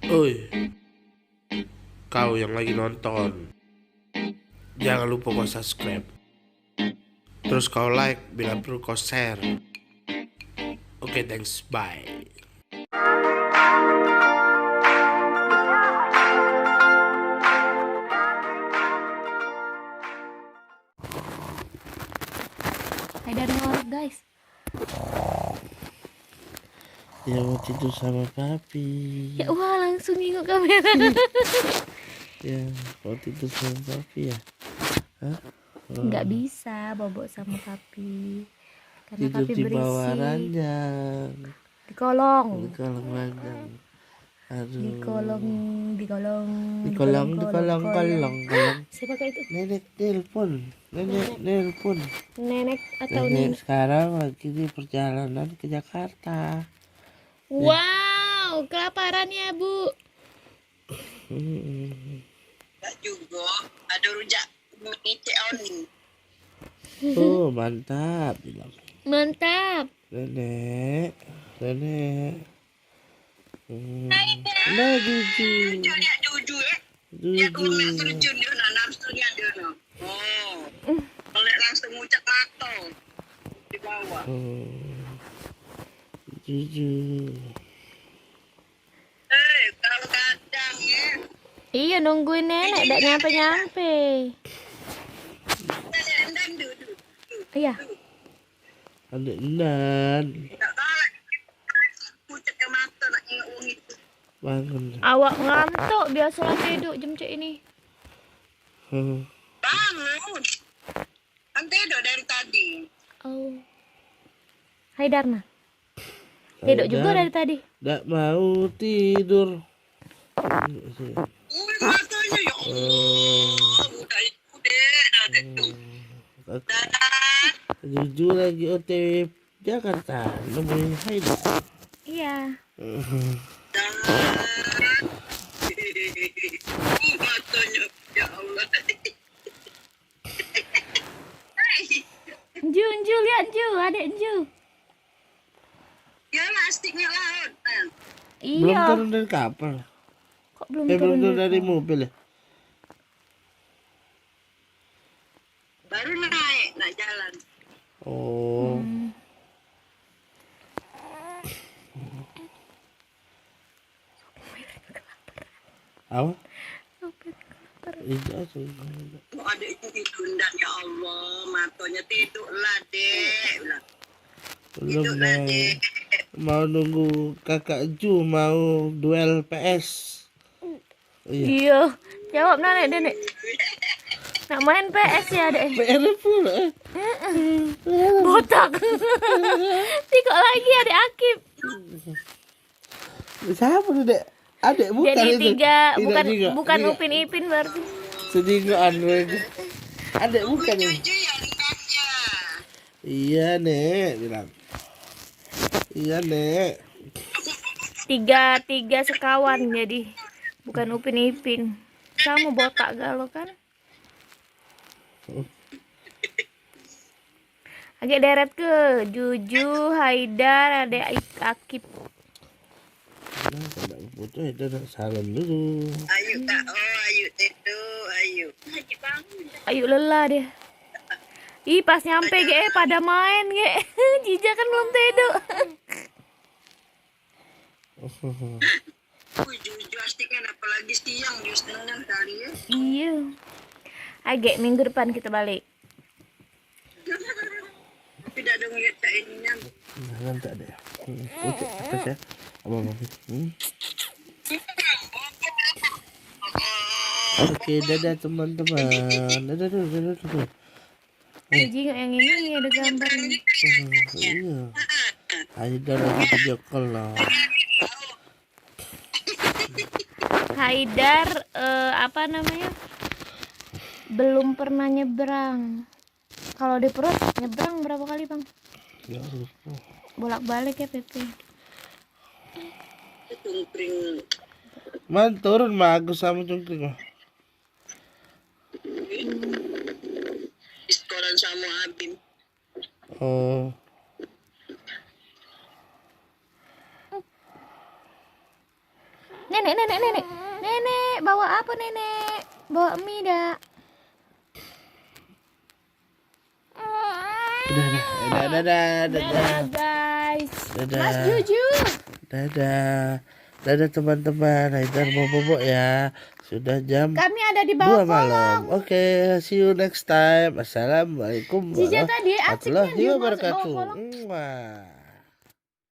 Oi, kau yang lagi nonton, jangan lupa kau subscribe. Terus kau like, bila perlu kau share. Oke, thanks, bye. Hai dari ngorok guys. Ya mau tidur sama papi. Ya wah langsung nengok kamera. Ya mau tidur sama papi ya. Hah? Nggak bisa bobok sama papi karena Tidur papi di bawah berisik. ranjang. Di kolong. Di kolong ranjang. Aduh. Di kolong. Di kolong. Siapa kayak itu? Nenek telepon. Nenek atau Nenek nenek? sekarang lagi di perjalanan ke Jakarta. Wow, kelaparan ya bu. Enggak juga, ada rujak mie oni. Oh mantap bilang. Mantap. Nenek. Nah jujur. Lihat jujur dia kurang terjun dia nak nafsunya dia nak. Boleh langsung ucap mata di bawah. Jujur. Kalau kadang ya. Iya nungguin nenek nggak nyampe. Dan duduk. Iya. Ada Nan. Tak kalah. Ucap ke mata nak ingat uang itu. Bangun. Awak ngantuk biasalah tidur jam cek ini. Bangun. Kan tidur dari tadi. Oh. Hai Darna. Tidur juga dari tadi. Nggak mau tidur. Matanya ya Allah. Udah. Jujur lagi OTW Jakarta nemuin Haida. Iya. Matanya ya Allah. Enju lihat Enju, adik Enju. Ya lastiknya laut. Belum Iya. turun dari kapal. Kok belum Belum turun dari kapal? mobil ya? Baru naik jalan. Oh. Apa? Iya sih. Adik itu ditunda ya Allah, matanya tidur lah dek. Belum Tidurlah dek. mau nunggu kakak Ju mau duel PS. Iya. Iya. Jawab nenek. Nak main PS ya adek. PR pula. Botak. Tikok lagi adik Akib. Siapa tuh dek? Adek bukan Jadi itu. tiga, Tidak bukan juga. Upin Ipin berarti. Sedinggaan mereka. Adek bukan ini. Jujur ya ringkasnya. Iya nek bilang. Iya nek. Tiga sekawan jadi bukan Upin Ipin. Kamu botak galau kan? Agak deret ke Juju, Haidar, ada Akib. Nah, tidak butuh itu salam dulu. Ayo kak, ayo tidur, ayo. Ayo lelah dia. Ih pas nyampe pada main Jija kan belum tidur. Jujur asik kan apalagi siang jus senang kali ya. Iya. Agak minggu depan kita balik. Tidak ada ngeliat cak ininya. Nah, tak ada. Oke, atas ya. Abang. Oke, dadah teman-teman. Dadah dulu. Jiji yang ini ada gambarnya. Iya. Haidar lagi video call lah. Haidar apa namanya? Belum pernah nyebrang. Kalau di perut nyebrang berapa kali bang? Ya lupa. Bolak-balik ya Pepe. Tungkring. Man turun mah aku sama cungkring mah. Di sekolah sama Abim. Oh. Nenek, nenek, nenek. Nenek, bawa apa nenek? Bawa mie dah. Dadah. Guys. Dadah. Mas Juju. Dadah. Dadah teman-teman. Haidar mau bobo ya. Sudah jam Kami ada di 2 bawah malam. kolong. Oke, see you next time. Assalamualaikum Jija tadi asiknya warahmatullahi dia masuk bawah wabarakatuh. kolong. Mwah.